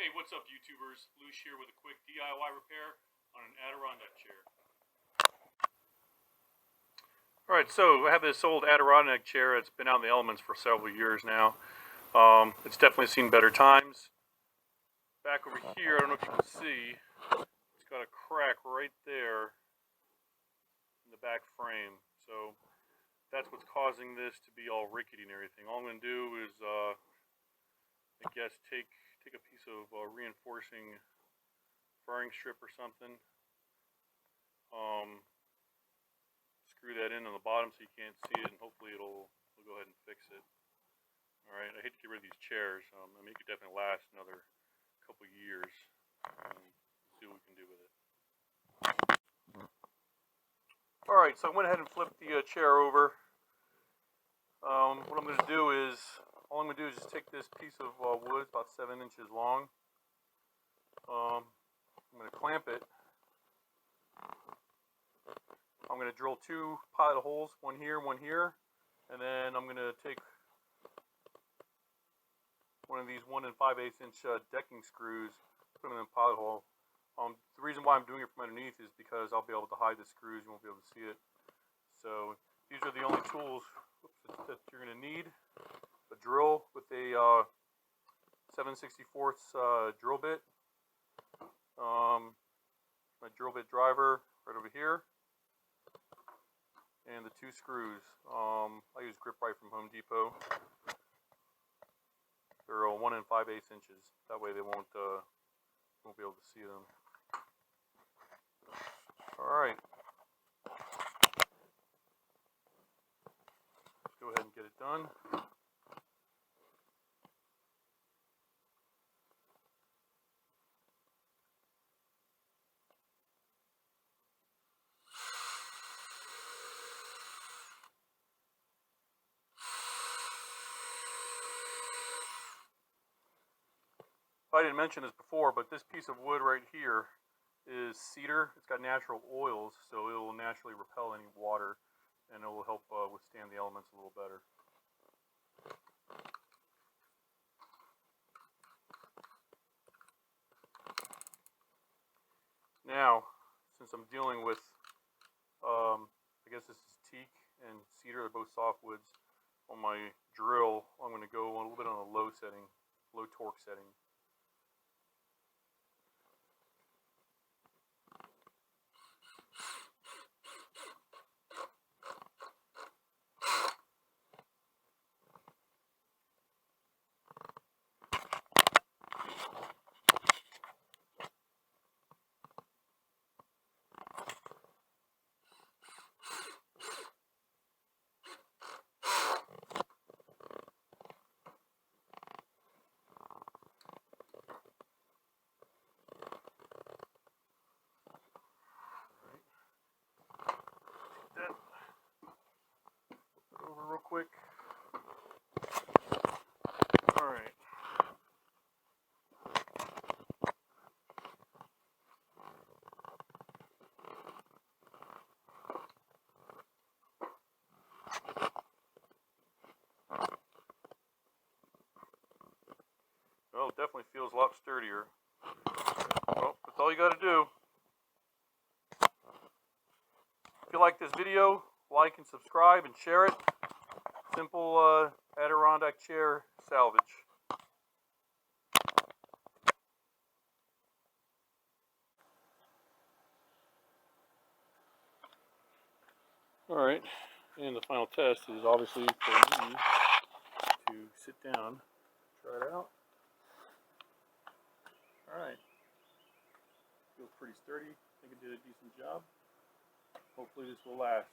Hey, what's up YouTubers? Luce here with a quick DIY repair on an Adirondack chair. Alright, so I have this old Adirondack chair. It's been out in the elements for several years now. It's definitely seen better times. Back over here, I don't know if you can see, it's got a crack right there in the back frame. So that's what's causing this to be all rickety and everything. All I'm going to do is, I guess, take a piece of reinforcing furring strip or something, screw that in on the bottom so you can't see it, and hopefully it'll go ahead and fix it. Alright, I hate to get rid of these chairs. I mean, it could definitely last another couple years. See what we can do with it. Alright, so I went ahead and flipped the chair over. What I'm going to do is, all I'm going to do is just take this piece of wood, about 7 inches long. I'm going to clamp it. I'm going to drill 2 pilot holes, one here, and then I'm going to take one of these 1 5/8 inch decking screws, put them in a pilot hole. The reason why I'm doing it from underneath is because I'll be able to hide the screws, you won't be able to see it. So these are the only tools that you're going to need. A drill with a 7/64 drill bit, my drill bit driver right over here, and the 2 screws. I use grip right from Home Depot. They're 1 5/8 inches. That way they won't be able to see them. All right. Let's go ahead and get it done. I didn't mention this before, but this piece of wood right here is cedar. It's got natural oils, so it will naturally repel any water, and it will help withstand the elements a little better. Now, since I'm dealing with, I guess this is teak and cedar, they're both softwoods. On my drill, I'm going to go a little bit on a low torque setting. Over real quick. All right. Well, it definitely feels a lot sturdier. Well, that's all you got to do. If you like this video, like and subscribe and share it. Simple Adirondack chair salvage. Alright, and the final test is obviously for me to sit down, try it out. Alright, feels pretty sturdy. I think it did a decent job. Hopefully this will last.